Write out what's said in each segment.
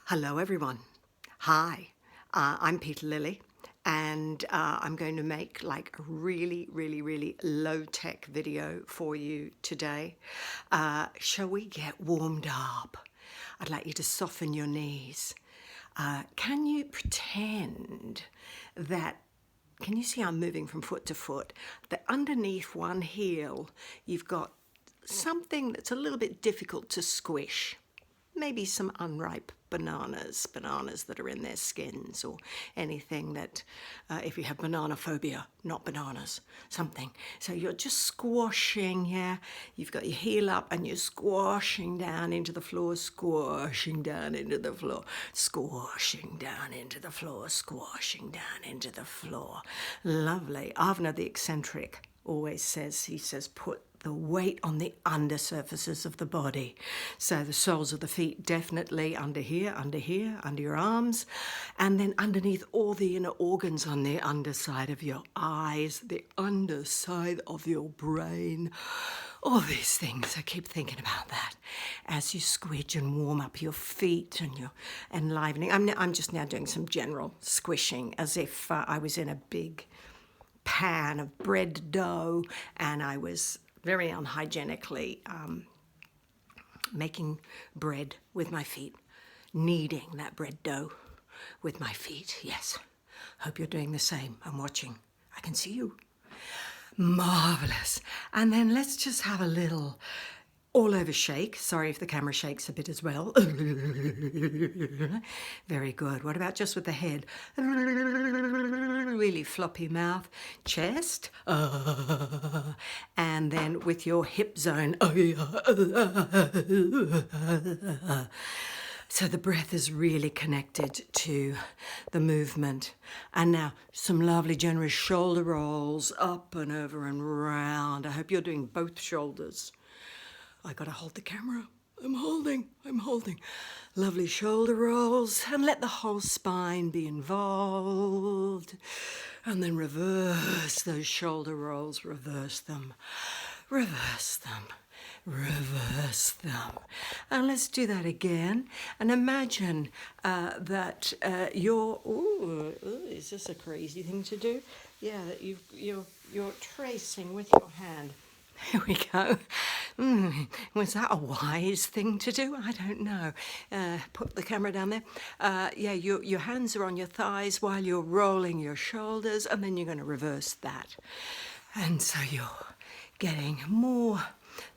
Hello everyone. Hi, I'm Peta Lily and I'm going to make like a really low-tech video for you today. Shall we get warmed up? I'd like you to soften your knees. Can you pretend that, can you see I'm moving from foot to foot, that underneath one heel you've got something that's a little bit difficult to squish? Maybe some unripe bananas that are in their skins, or anything that, if you have banana phobia, not bananas, something. So you're just squashing, yeah? You've got your heel up and you're squashing down into the floor, squashing down into the floor, squashing down into the floor, squashing down into the floor. Lovely. Avner the eccentric always says, he says, put the weight on the undersurfaces of the body. So the soles of the feet definitely under here, under your arms, and then underneath all the inner organs on the underside of your eyes, the underside of your brain. All these things, so keep thinking about that as you squidge and warm up your feet and your enlivening. I'm just now doing some general squishing as if I was in a big pan of bread dough and I was very unhygienically making bread with my feet, kneading that bread dough with my feet. Yes, hope you're doing the same. I'm watching. I can see you. Marvelous. And then let's just have a little all over shake. Sorry if the camera shakes a bit as well. Very good. What about just with the head? Really floppy mouth, chest, and then with your hip zone. So the breath is really connected to the movement. And now some lovely generous shoulder rolls up and over and round. I hope you're doing both shoulders. I gotta hold the camera. I'm holding. Lovely shoulder rolls, and let the whole spine be involved. And then reverse those shoulder rolls, reverse them. And let's do that again. And imagine that you're, is this a crazy thing to do? Yeah, that you're tracing with your hand. Here we go. Was that a wise thing to do? I don't know. Put the camera down there. Yeah, your hands are on your thighs while you're rolling your shoulders, and then you're going to reverse that. And so you're getting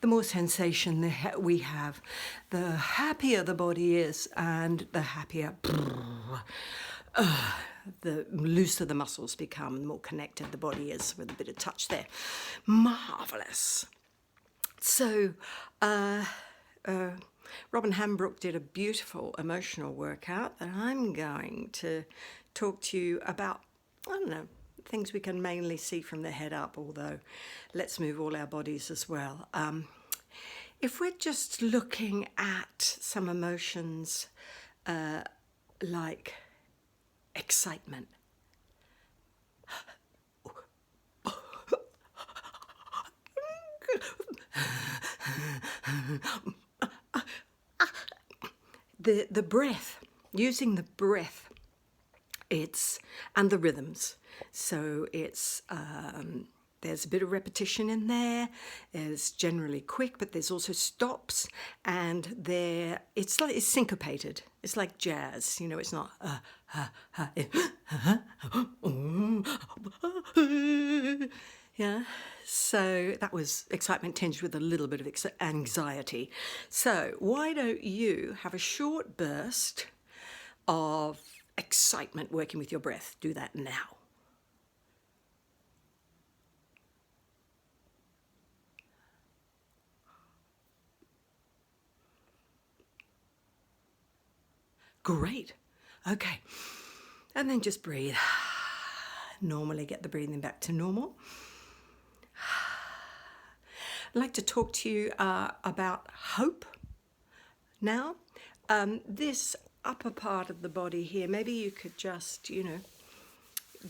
the more sensation we have, the happier the body is, and the happier, the looser the muscles become, the more connected the body is, with a bit of touch there. Marvellous. So, Robyn Hambrook did a beautiful emotional workout that I'm going to talk to you about. I don't know, things we can mainly see from the head up, although let's move all our bodies as well. If we're just looking at some emotions like excitement, the breath, using the breath, and the rhythms. So it's there's a bit of repetition in there. It's generally quick, but there's also stops, and it's syncopated. It's like jazz, you know. It's not yeah. So that was excitement tinged with a little bit of anxiety. So why don't you have a short burst of excitement working with your breath? Do that now. Great. Okay. And then just breathe. Normally get the breathing back to normal. I'd like to talk to you about hope now. This upper part of the body here, maybe you could just,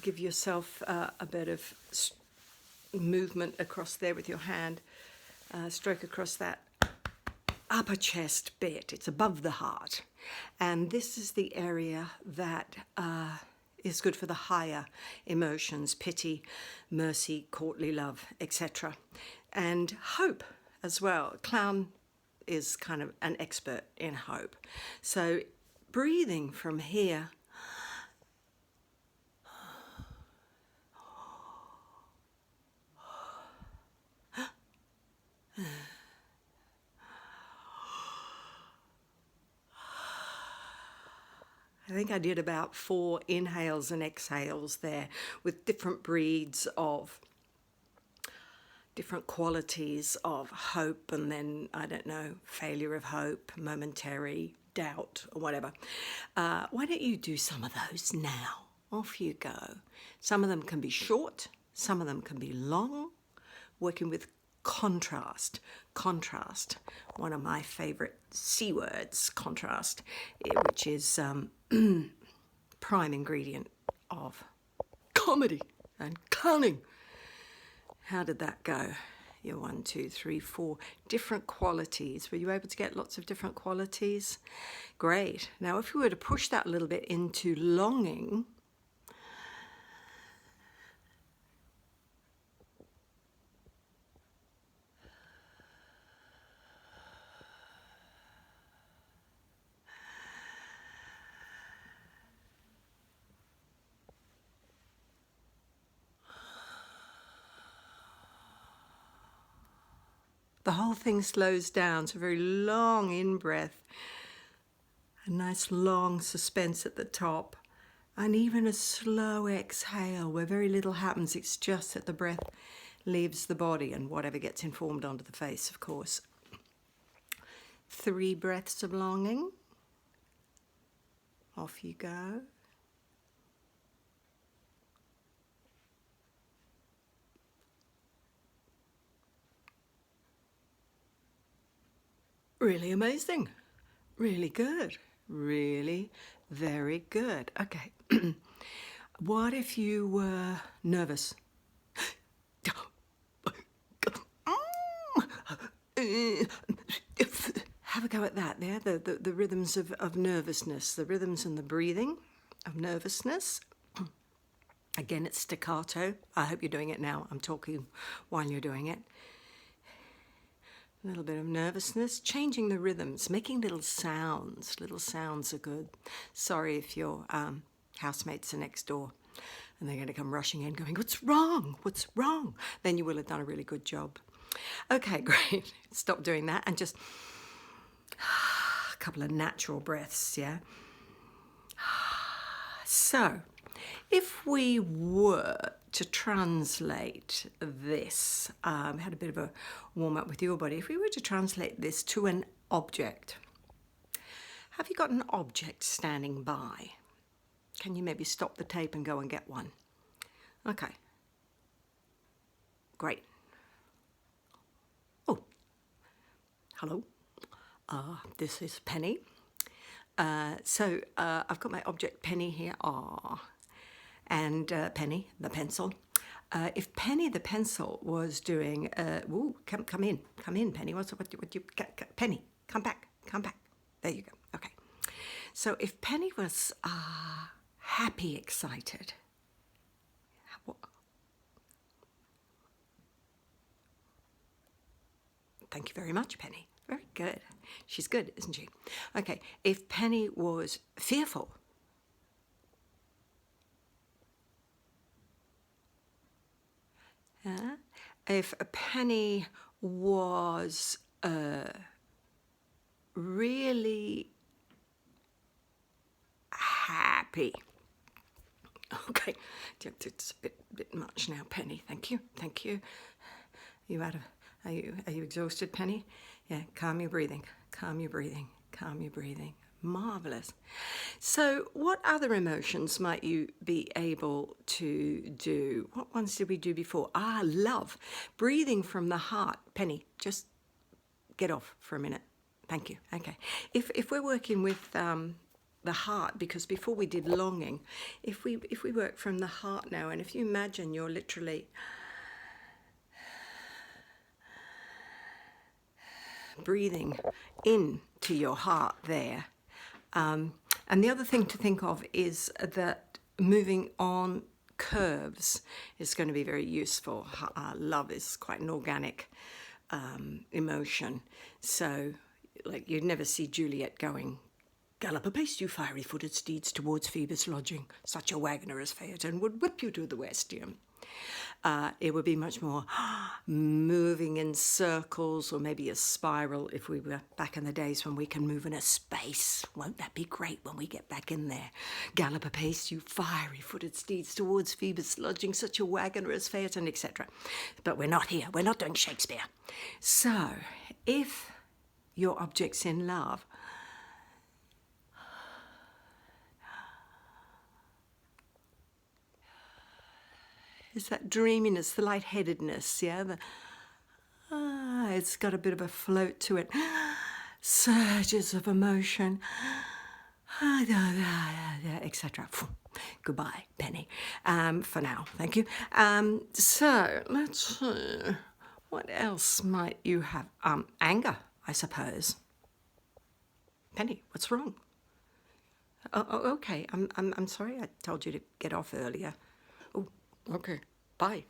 give yourself a bit of movement across there with your hand, stroke across that upper chest bit. It's above the heart. And this is the area that is good for the higher emotions, pity, mercy, courtly love, etc. And hope as well. Clown is kind of an expert in hope. So breathing from here, I think I did about 4 inhales and exhales there with different breeds of different qualities of hope, and then, I don't know, failure of hope, momentary doubt, or whatever. Why don't you do some of those now? Off you go. Some of them can be short, some of them can be long, working with contrast. Contrast, one of my favourite C words, contrast, which is prime ingredient of comedy and cunning. How did that go? Your 1, 2, 3, 4 different qualities. Were you able to get lots of different qualities? Great. Now, if we were to push that a little bit into longing, the whole thing slows down. So very long in-breath, a nice long suspense at the top, and even a slow exhale where very little happens. It's just that the breath leaves the body and whatever gets informed onto the face, of course. 3 breaths of longing. Off you go. Really amazing. Really good. Really very good. Okay. What if you were nervous? Have a go at that there, the rhythms of nervousness, the rhythms and the breathing of nervousness. Again, it's staccato. I hope you're doing it now. I'm talking while you're doing it. A little bit of nervousness, changing the rhythms, making little sounds. Little sounds are good. Sorry if your housemates are next door and they're going to come rushing in going, "What's wrong? What's wrong?" Then you will have done a really good job. Okay, great. Stop doing that and just a couple of natural breaths, yeah? So, if we were to translate this, had a bit of a warm-up with your body. If we were to translate this to an object, have you got an object standing by? Can you maybe stop the tape and go and get one? Okay. Great. Oh, hello. This is Penny. So I've got my object Penny here. And Penny, the pencil. If Penny, the pencil, was doing, come in, Penny. What you, Penny, come back. There you go. Okay. So if Penny was happy, excited. Thank you very much, Penny. Very good. She's good, isn't she? Okay. If Penny was fearful. If a Penny was really happy. Okay, it's a bit much now, Penny. Thank you. Are you exhausted, Penny? Yeah, calm your breathing. Marvelous. So what other emotions might you be able to do? What ones did we do before? Love. Breathing from the heart. Penny, just get off for a minute. Thank you. Okay. If we're working with the heart, because before we did longing, if we work from the heart now, and if you imagine you're literally breathing in to your heart there. And the other thing to think of is that moving on curves is going to be very useful. Love is quite an organic emotion. So, like, you'd never see Juliet going, "Gallop apace, you fiery-footed steeds, towards Phoebus' lodging. Such a wagoner as Phaeton would whip you to the west." It would be much more moving in circles, or maybe a spiral if we were back in the days when we can move in a space. Won't that be great when we get back in there? "Gallop apace, you fiery-footed steeds, towards Phoebus' lodging, such a wagoner as Phaeton," etc. But we're not here. We're not doing Shakespeare. So, if your object's in love, it's that dreaminess, the lightheadedness, yeah? It's got a bit of a float to it. Surges of emotion, etc. Goodbye, Penny, for now, thank you. So, let's see. What else might you have? Anger, I suppose. Penny, what's wrong? Oh, okay, I'm sorry I told you to get off earlier. Oh, okay, bye.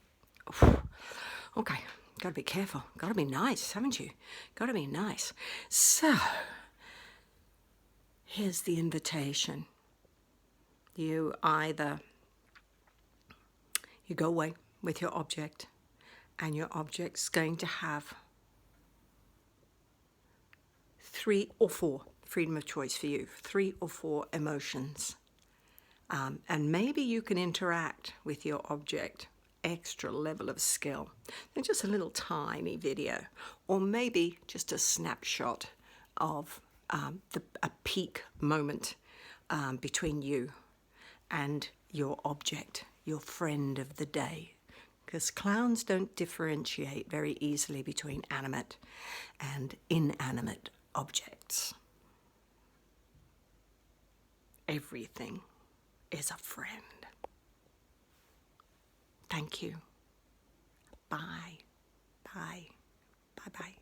Okay, gotta be careful. Gotta be nice, haven't you? Gotta be nice. So, here's the invitation. You go away with your object, and your object's going to have 3 or 4, freedom of choice for you, 3 or 4 emotions. And maybe you can interact with your object, extra level of skill. Then just a little tiny video, or maybe just a snapshot of a peak moment between you and your object, your friend of the day. Because clowns don't differentiate very easily between animate and inanimate objects. Everything is a friend. Thank you. Bye. Bye. Bye-bye.